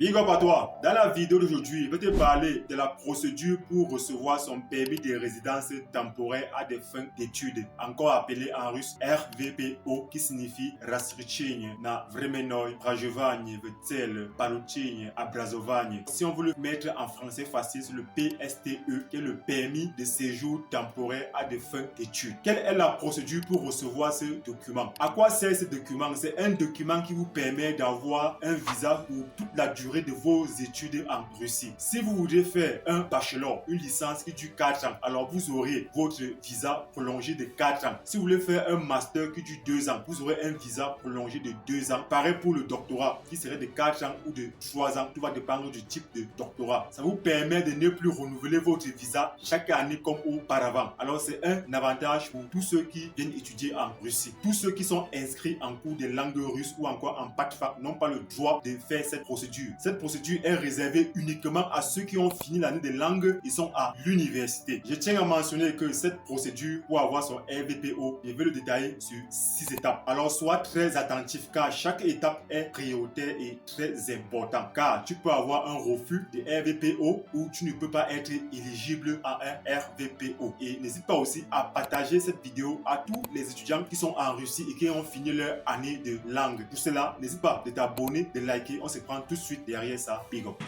Big up à toi. Dans la vidéo d'aujourd'hui, je vais te parler de la procédure pour recevoir son permis de résidence temporaire à des fins d'études, encore appelé en russe RVPO, qui signifie Разрешение на временное проживание в целях получения образования. Si on veut le mettre en français facile, c'est le PSTE, qui est le permis de séjour temporaire à des fins d'études. Quelle est la procédure pour recevoir ce document? À quoi sert ce document? C'est un document qui vous permet d'avoir un visa pour toute la durée de vos études en Russie. Si vous voulez faire un bachelor, une licence qui dure 4 ans, alors vous aurez votre visa prolongé de 4 ans. Si vous voulez faire un master qui dure 2 ans, vous aurez un visa prolongé de 2 ans. Pareil pour le doctorat, qui serait de 4 ans ou de 3 ans. Tout va dépendre du type de doctorat. Ça vous permet de ne plus renouveler votre visa chaque année comme auparavant. Alors c'est un avantage pour tous ceux qui viennent étudier en Russie. Tous ceux qui sont inscrits en cours de langue russe ou encore en PATFAC n'ont pas le droit de faire cette procédure. Cette procédure est réservée uniquement à ceux qui ont fini l'année de langue et sont à l'université. Je tiens à mentionner que cette procédure pour avoir son RVPO, je vais le détailler sur 6 étapes. Alors sois très attentif car chaque étape est prioritaire et très importante, car tu peux avoir un refus de RVPO ou tu ne peux pas être éligible à un RVPO. Et n'hésite pas aussi à partager cette vidéo à tous les étudiants qui sont en Russie et qui ont fini leur année de langue. Pour cela, n'hésite pas de t'abonner, de liker. On se prend tout de suite derrière ça. Big up.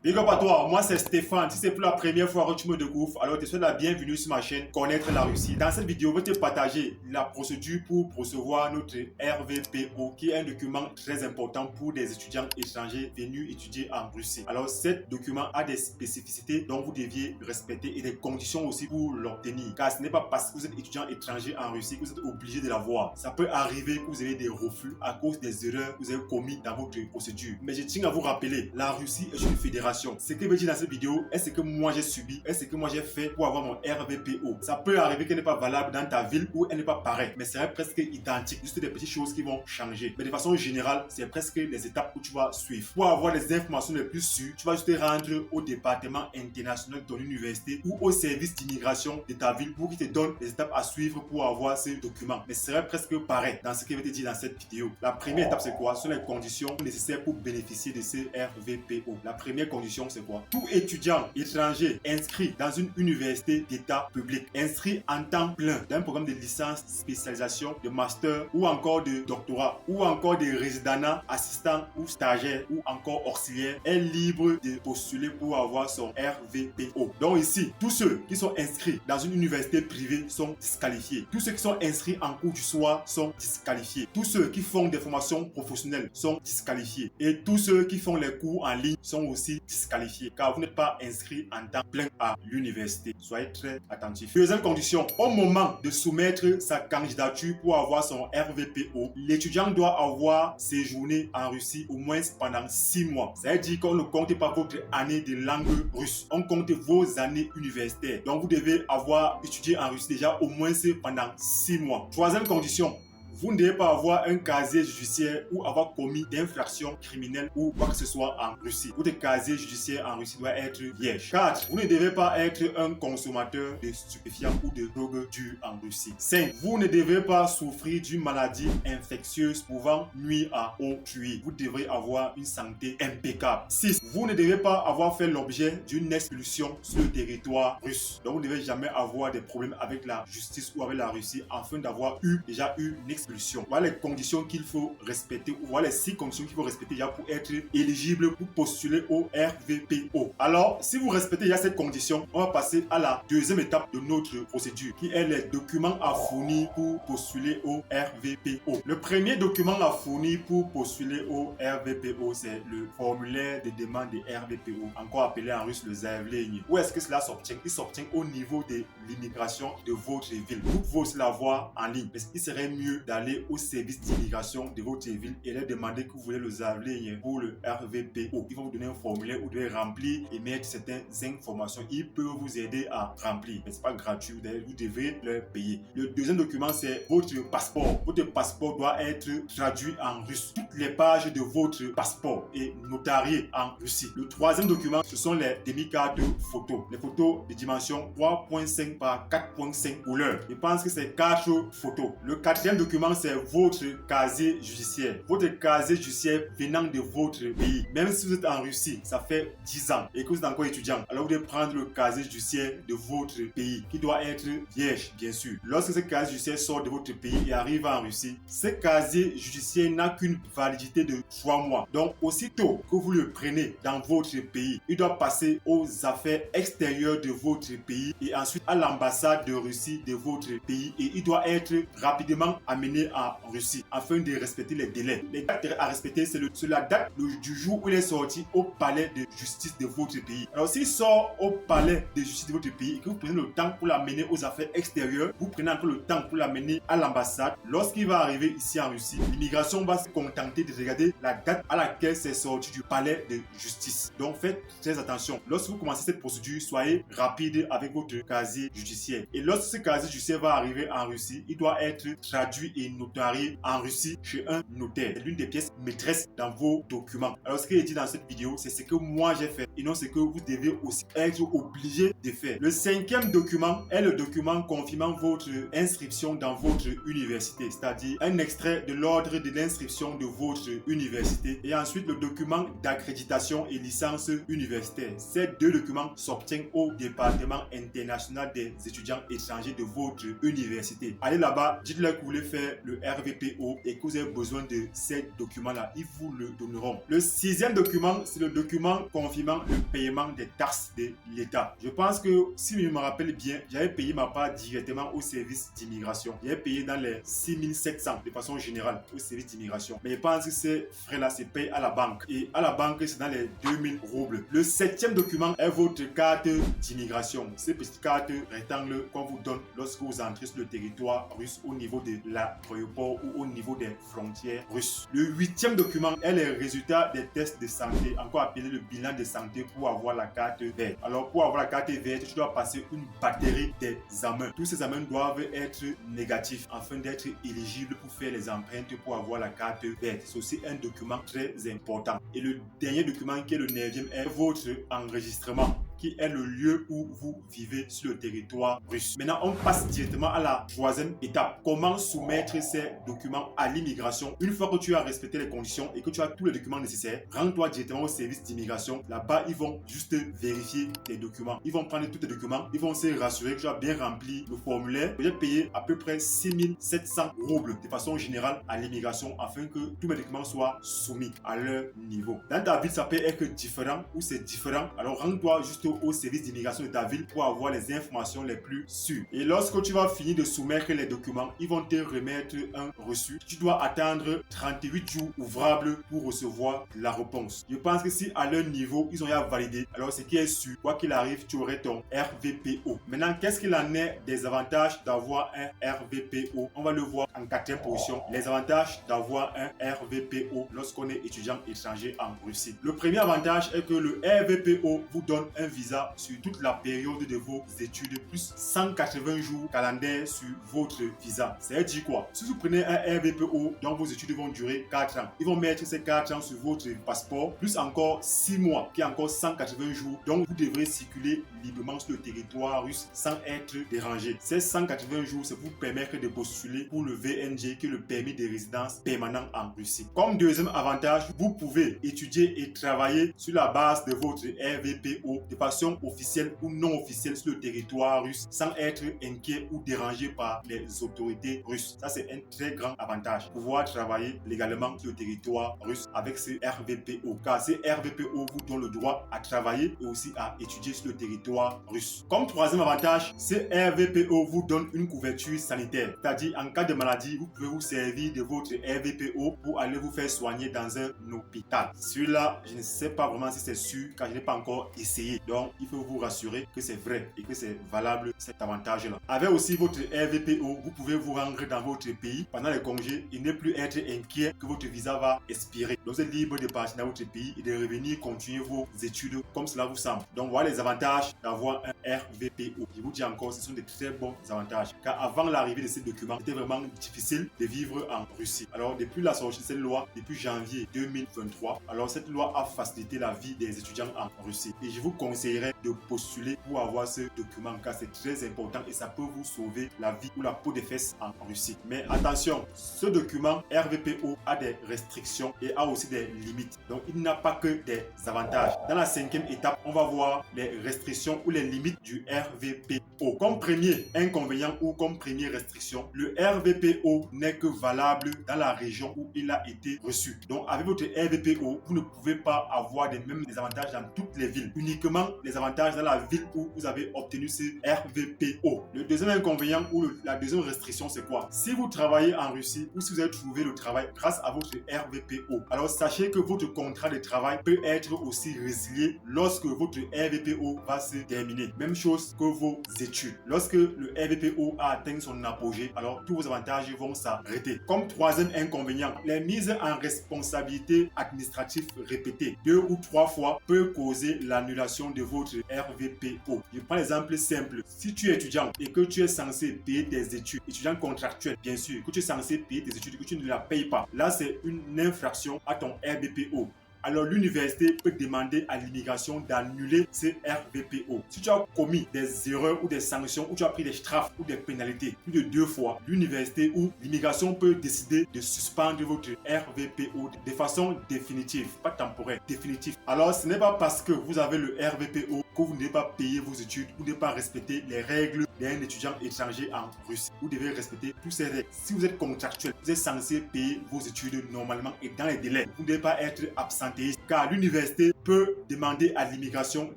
Big up à toi, moi c'est Stéphane. Si c'est pour la première fois que tu me découvres, alors je te souhaite la bienvenue sur ma chaîne Connaître la Russie. Dans cette vidéo, je vais te partager la procédure pour recevoir notre RVPO, qui est un document très important pour des étudiants étrangers venus étudier en Russie. Alors, ce document a des spécificités dont vous deviez respecter et des conditions aussi pour l'obtenir. Car ce n'est pas parce que vous êtes étudiant étranger en Russie que vous êtes obligé de l'avoir. Ça peut arriver que vous ayez des refus à cause des erreurs que vous avez commises dans votre procédure. Mais je tiens à vous rappeler, la Russie est une fédération. Ce que je veux dire dans cette vidéo est ce que moi j'ai subi, est ce que moi j'ai fait pour avoir mon RVPO. Ça peut arriver qu'elle n'est pas valable dans ta ville ou elle n'est pas pareille, mais c'est presque identique, juste des petites choses qui vont changer. Mais de façon générale, c'est presque les étapes que tu vas suivre. Pour avoir les informations les plus sûres, tu vas juste te rendre au département international de ton université ou au service d'immigration de ta ville pour qu'ils te donnent les étapes à suivre pour avoir ces documents. Mais c'est presque pareil dans ce que je vais te dire dans cette vidéo. La première étape, c'est quoi? Ce sont les conditions nécessaires pour bénéficier de ces RVPO. La première condition, c'est quoi? Tout étudiant étranger inscrit dans une université d'état public, inscrit en temps plein dans un programme de licence, spécialisation, de master ou encore de doctorat ou encore de résidence, assistant ou stagiaire ou encore auxiliaire est libre de postuler pour avoir son RVPO. Donc ici, tous ceux qui sont inscrits dans une université privée sont disqualifiés. Tous ceux qui sont inscrits en cours du soir sont disqualifiés. Tous ceux qui font des formations professionnelles sont disqualifiés. Et tous ceux qui font les cours en ligne sont aussi disqualifiés car vous n'êtes pas inscrit en temps plein à l'université. Soyez très attentifs. Deuxième condition, au moment de soumettre sa candidature pour avoir son RVPO, l'étudiant doit avoir séjourné en Russie au moins pendant 6 mois. Ça veut dire qu'on ne compte pas votre année de langue russe, on compte vos années universitaires. Donc vous devez avoir étudié en Russie déjà au moins pendant 6 mois. Troisième condition, vous ne devez pas avoir un casier judiciaire ou avoir commis d'infractions criminelles ou quoi que ce soit en Russie. Votre casier judiciaire en Russie doit être vierge. 4. Vous ne devez pas être un consommateur de stupéfiants ou de drogue dure en Russie. 5. Vous ne devez pas souffrir d'une maladie infectieuse pouvant nuire à autrui. Vous devrez avoir une santé impeccable. 6. Vous ne devez pas avoir fait l'objet d'une expulsion sur le territoire russe. Donc vous ne devez jamais avoir des problèmes avec la justice ou avec la Russie afin d'avoir déjà eu une expulsion. Voilà les conditions qu'il faut respecter, ou voilà les 6 conditions qu'il faut respecter déjà pour être éligible pour postuler au RVPO. Alors, si vous respectez déjà cette condition, on va passer à la deuxième étape de notre procédure, qui est les documents à fournir pour postuler au RVPO. Le premier document à fournir pour postuler au RVPO, c'est le formulaire de demande de RVPO, encore appelé en russe le заявление. Où est-ce que cela s'obtient? Il s'obtient au niveau de l'immigration de votre ville. Vous pouvez aussi l'avoir en ligne, mais il serait mieux d'aller au service d'immigration de votre ville et leur demander que vous voulez le заявление pour le RVPO. Ils vont vous donner un formulaire où vous devez remplir et mettre certaines informations. Ils peuvent vous aider à remplir, mais ce n'est pas gratuit, vous devez leur payer. Le deuxième document, c'est votre passeport. Votre passeport doit être traduit en russe. Toutes les pages de votre passeport est notarié en Russie. Le troisième document, ce sont les demi-cartes photos. Les photos de dimension 3.5 par 4.5 couleurs. Je pense que c'est 4 photos. Le quatrième document, document, c'est votre casier judiciaire. Votre casier judiciaire venant de votre pays. Même si vous êtes en Russie, ça fait 10 ans et que vous êtes encore étudiant, alors vous devez prendre le casier judiciaire de votre pays qui doit être vierge, bien sûr. Lorsque ce casier judiciaire sort de votre pays et arrive en Russie, ce casier judiciaire n'a qu'une validité de 3 mois. Donc, aussitôt que vous le prenez dans votre pays, il doit passer aux affaires extérieures de votre pays et ensuite à l'ambassade de Russie de votre pays et il doit être rapidement amené en Russie afin de respecter les délais. Les dates à respecter, c'est la date du jour où il est sorti au palais de justice de votre pays. Alors, s'il sort au palais de justice de votre pays et que vous prenez le temps pour l'amener aux affaires extérieures, vous prenez encore le temps pour l'amener à l'ambassade. Lorsqu'il va arriver ici en Russie, l'immigration va se contenter de regarder la date à laquelle c'est sorti du palais de justice. Donc, faites très attention. Lorsque vous commencez cette procédure, soyez rapide avec votre casier judiciaire. Et lorsque ce casier judiciaire va arriver en Russie, il doit être traduit et notarié en Russie chez un notaire. C'est l'une des pièces maîtresses dans vos documents. Alors, ce qui est dit dans cette vidéo, c'est ce que moi j'ai fait et non ce que vous devez aussi être obligé de faire. Le 5e document est le document confirmant votre inscription dans votre université, c'est-à-dire un extrait de l'ordre de l'inscription de votre université et ensuite le document d'accréditation et licence universitaire. Ces deux documents s'obtiennent au département international des étudiants étrangers de votre université. Allez là-bas, dites-leur que vous voulez faire le RVPO et que vous avez besoin de ces documents-là. Ils vous le donneront. Le 6e document, c'est le document confirmant le paiement des taxes de l'État. Je pense que, si je me rappelle bien, j'avais payé ma part directement au service d'immigration. J'avais payé dans les 6700 de façon générale au service d'immigration. Mais je pense que ces frais-là se payent à la banque. Et à la banque, c'est dans les 2000 roubles. Le 7e document est votre carte d'immigration. Ces petites cartes rectangles qu'on vous donne lorsque vous entrez sur le territoire russe au niveau de l'aéroport ou au niveau des frontières russes. Le 8e document est les résultats des tests de santé, encore appelé le bilan de santé pour avoir la carte verte. Alors, pour avoir la carte verte, tu dois passer une batterie d'examens. Tous ces examens doivent être négatifs afin d'être éligible pour faire les empreintes pour avoir la carte verte. C'est aussi un document très important. Et le dernier document qui est le 9e est votre enregistrement, qui est le lieu où vous vivez sur le territoire russe. Maintenant, on passe directement à la 3e étape. Comment soumettre ces documents à l'immigration? Une fois que tu as respecté les conditions et que tu as tous les documents nécessaires, rends-toi directement au service d'immigration. Là-bas, ils vont juste vérifier tes documents. Ils vont prendre tous tes documents. Ils vont se rassurer que tu as bien rempli le formulaire. Vous allez payer à peu près 6700 roubles de façon générale à l'immigration afin que tous mes documents soient soumis à leur niveau. Dans ta ville, ça peut être différent ou c'est différent. Alors, rends-toi juste au service d'immigration de ta ville pour avoir les informations les plus sûres. Et lorsque tu vas finir de soumettre les documents, ils vont te remettre un reçu. Tu dois attendre 38 jours ouvrables pour recevoir la réponse. Je pense que si à leur niveau, ils ont déjà validé, alors ce qui est sûr, quoi qu'il arrive, tu aurais ton RVPO. Maintenant, qu'est-ce qu'il en est des avantages d'avoir un RVPO? On va le voir en 4e position. Les avantages d'avoir un RVPO lorsqu'on est étudiant étranger en Russie. Le premier avantage est que le RVPO vous donne un visa sur toute la période de vos études plus 180 jours calendaires sur votre visa. Ça veut dire quoi? Si vous prenez un RVPO dont vos études vont durer 4 ans, ils vont mettre ces 4 ans sur votre passeport plus encore 6 mois qui est encore 180 jours. Donc vous devrez circuler librement sur le territoire russe sans être dérangé. Ces 180 jours, ça vous permettre de postuler pour le VNG qui est le permis de résidence permanent en Russie. Comme deuxième avantage, vous pouvez étudier et travailler sur la base de votre RVPO de façon officielle ou non officielle sur le territoire russe sans être inquiet ou dérangé par les autorités russes. Ça, c'est un très grand avantage. Pouvoir travailler légalement sur le territoire russe avec ce RVPO. Car ce RVPO vous donne le droit à travailler et aussi à étudier sur le territoire russe. Comme troisième avantage, ce RVPO vous donne une couverture sanitaire. C'est-à-dire, en cas de maladie, vous pouvez vous servir de votre RVPO pour aller vous faire soigner dans un hôpital. Celui-là, je ne sais pas vraiment si c'est sûr car je n'ai pas encore essayé. Donc, il faut vous rassurer que c'est vrai et que c'est valable cet avantage-là. Avec aussi votre RVPO, vous pouvez vous rendre dans votre pays pendant les congés et ne plus être inquiet que votre visa va expirer. Donc, vous êtes libre de partir dans votre pays et de revenir continuer vos études comme cela vous semble. Donc, voilà les avantages d'avoir un RVPO. Je vous dis encore, ce sont de très bons avantages. Car avant l'arrivée de ces documents, c'était vraiment difficile de vivre en Russie. Alors, depuis la sortie de cette loi, depuis janvier 2023, alors cette loi a facilité la vie des étudiants en Russie. Et je vous conseille conseillerais de postuler pour avoir ce document car c'est très important et ça peut vous sauver la vie ou la peau des fesses en Russie. Mais attention, ce document RVPO a des restrictions et a aussi des limites. Donc il n'a pas que des avantages. Dans la 5e étape, on va voir les restrictions ou les limites du RVPO. Comme premier inconvénient ou comme première restriction, le RVPO n'est que valable dans la région où il a été reçu. Donc avec votre RVPO, vous ne pouvez pas avoir les mêmes avantages dans toutes les villes. Uniquement les avantages dans la ville où vous avez obtenu ce RVPO. Le deuxième inconvénient ou la deuxième restriction, c'est quoi? Si vous travaillez en Russie ou si vous avez trouvé le travail grâce à votre RVPO, alors sachez que votre contrat de travail peut être aussi résilié lorsque votre RVPO va se terminer. Même chose que vos études. Lorsque le RVPO a atteint son apogée, alors tous vos avantages vont s'arrêter. Comme troisième inconvénient, les mises en responsabilité administrative répétées 2 ou 3 fois peut causer l'annulation de votre RVPO. Je prends l'exemple simple. Si tu es étudiant et que tu es censé payer tes études, étudiant contractuel, bien sûr, que tu es censé payer tes études et que tu ne la payes pas, là c'est une infraction à ton RVPO. Alors l'université peut demander à l'immigration d'annuler ce RVPO. Si tu as commis des erreurs ou des sanctions ou tu as pris des strafes ou des pénalités plus de 2 fois, l'université ou l'immigration peut décider de suspendre votre RVPO de façon définitive, pas temporaire, définitive. Alors ce n'est pas parce que vous avez le RVPO que vous ne devez pas payer vos études, vous ne devez pas respecter les règles d'un étudiant étranger en Russie. Vous devez respecter tous ces règles. Si vous êtes contractuel, vous êtes censé payer vos études normalement et dans les délais. Vous ne devez pas être absentéiste car l'université peut demander à l'immigration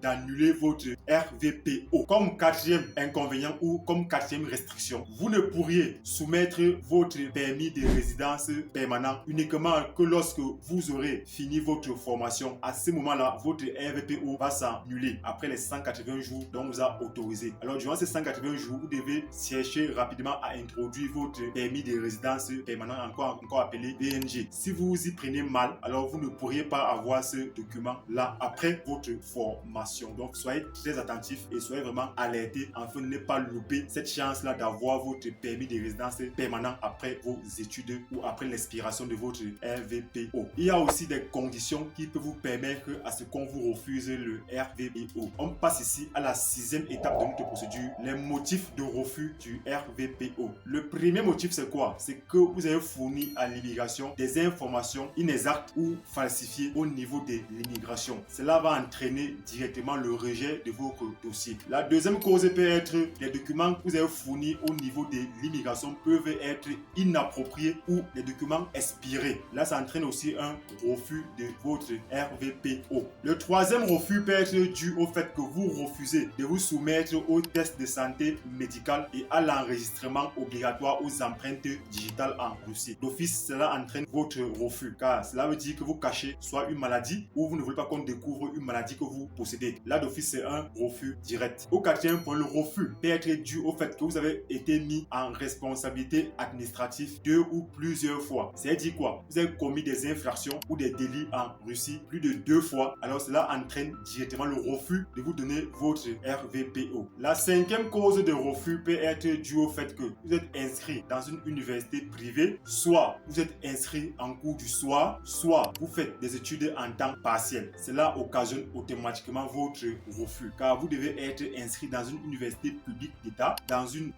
d'annuler votre RVPO. Comme quatrième inconvénient ou comme quatrième restriction, vous ne pourriez soumettre votre permis de résidence permanent uniquement que lorsque vous aurez fini votre formation. À ce moment-là, votre RVPO va s'annuler après les 180 jours dont vous a autorisé. Alors durant ces 180 jours, vous devez chercher rapidement à introduire votre permis de résidence permanent, encore appelé PNG. Si vous y prenez mal, alors vous ne pourriez pas avoir ce document-là après votre formation. Donc soyez très attentifs et soyez vraiment alertés afin de ne pas louper cette chance-là d'avoir votre permis de résidence permanent après vos études ou après l'expiration de votre RVPO. Il y a aussi des conditions qui peuvent vous permettre à ce qu'on vous refuse le RVPO. On passe ici à la 6e étape de notre procédure, les motifs de refus du RVPO. Le premier motif, c'est quoi? C'est que vous avez fourni à l'immigration des informations inexactes ou falsifiées au niveau de l'immigration. Cela va entraîner directement le rejet de votre dossier. La deuxième cause peut être les documents que vous avez fournis au niveau de l'immigration peuvent être inappropriés ou les documents expirés. Là, ça entraîne aussi un refus de votre RVPO. Le troisième refus peut être dû au fait que vous refusez de vous soumettre aux tests de santé médicale et à l'enregistrement obligatoire aux empreintes digitales en Russie. D'office, cela entraîne votre refus car cela veut dire que vous cachez soit une maladie ou vous ne voulez pas qu'on découvre une maladie que vous possédez. Là, d'office, c'est un refus direct. Au quatrième point, le refus peut être dû au fait que vous avez été mis en responsabilité administrative 2 ou plusieurs fois. C'est-à-dire quoi? Vous avez commis des infractions ou des délits en Russie plus de 2 fois. Alors cela entraîne directement le refus de vous donner votre RVPO. La 5e cause de refus peut être due au fait que vous êtes inscrit dans une université privée, soit vous êtes inscrit en cours du soir, soit vous faites des études en temps partiel. Cela occasionne automatiquement votre refus car vous devez être inscrit dans une université publique d'État,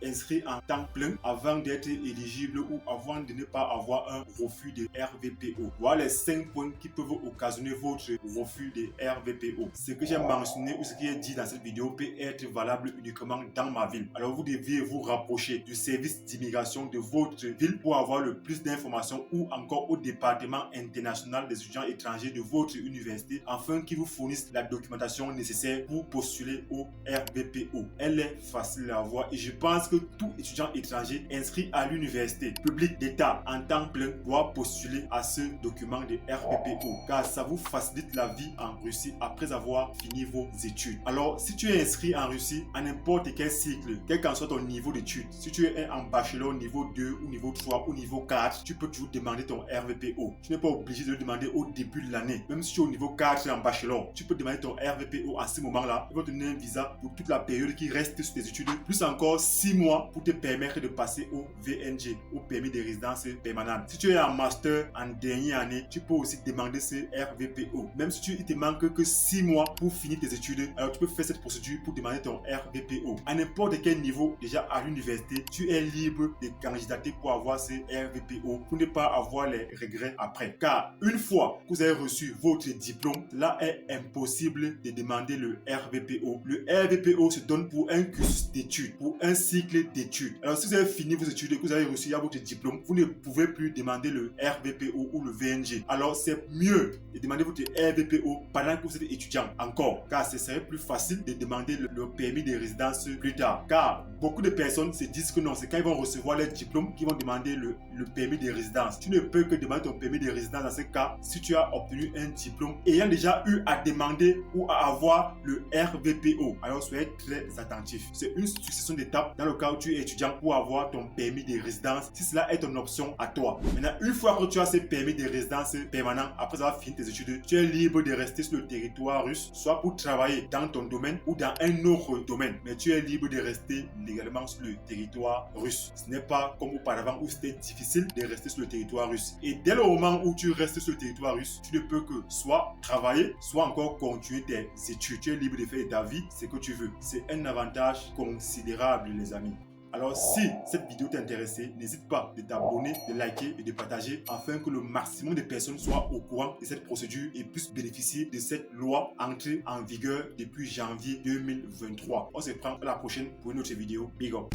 inscrit en temps plein avant d'être éligible ou avant de ne pas avoir un refus de RVPO. Voilà les 5 points qui peuvent occasionner votre refus de RVPO. Ce que j'ai mentionné ou ce qui est dit dans cette vidéo peut être valable uniquement dans ma ville. Alors vous devez vous rapprocher du service d'immigration de votre ville pour avoir le plus d'informations ou encore au département international des étudiants étrangers de votre université afin qu'ils vous fournissent la documentation nécessaire pour postuler au RVPO. Elle est facile à avoir et je pense que tout étudiant étranger inscrit à l'université publique d'État en temps plein doit postuler à ce document de RVPO car ça vous facilite la vie en Russie après avoir fini vos études. Alors si tu es inscrit en Russie à n'importe quel cycle cycle, quel qu'en soit ton niveau d'études. Si tu es en bachelor niveau 2 ou niveau 3 ou niveau 4, tu peux toujours demander ton RVPO. Tu n'es pas obligé de le demander au début de l'année. Même si tu es au niveau 4 en bachelor, tu peux demander ton RVPO à ce moment-là. Ils vont te donner un visa pour toute la période qui reste sur tes études, plus encore 6 mois pour te permettre de passer au VNG, au permis de résidence permanente. Si tu es en master en dernière année, tu peux aussi demander ce RVPO. Même si il te manque que 6 mois pour finir tes études, alors tu peux faire cette procédure pour demander ton RVPO. À n'importe quel niveau, déjà à l'université, tu es libre de candidater pour avoir ce RVPO, pour ne pas avoir les regrets après. Car une fois que vous avez reçu votre diplôme, là est impossible de demander le RVPO. Le RVPO se donne pour un cursus d'études, pour un cycle d'études. Alors si vous avez fini vos études et que vous avez reçu votre diplôme, vous ne pouvez plus demander le RVPO ou le VNG. Alors c'est mieux de demander votre RVPO pendant que vous êtes étudiant encore, car ce serait plus facile de demander le permis de résidence plus tard. Car beaucoup de personnes se disent que non, c'est quand ils vont recevoir leur diplôme qu'ils vont demander le permis de résidence. Tu ne peux que demander ton permis de résidence dans ce cas si tu as obtenu un diplôme ayant déjà eu à demander ou à avoir le RVPO. Alors soyez très attentifs. C'est une succession d'étapes dans le cas où tu es étudiant pour avoir ton permis de résidence, si cela est ton option à toi. Maintenant, une fois que tu as ce permis de résidence permanent, après avoir fini tes études, tu es libre de rester sur le territoire russe, soit pour travailler dans ton domaine ou dans un autre domaine. Mais tu es libre de rester légalement sur le territoire russe. Ce n'est pas comme auparavant où c'était difficile de rester sur le territoire russe. Et dès le moment où tu restes sur le territoire russe, tu ne peux que soit travailler, soit encore continuer tes études. Tu es libre de faire ta vie, ce que tu veux. C'est un avantage considérable, les amis. Alors si cette vidéo t'a intéressé, n'hésite pas de t'abonner, de liker et de partager afin que le maximum de personnes soient au courant de cette procédure et puissent bénéficier de cette loi entrée en vigueur depuis janvier 2023. On se prend à la prochaine pour une autre vidéo. Big up!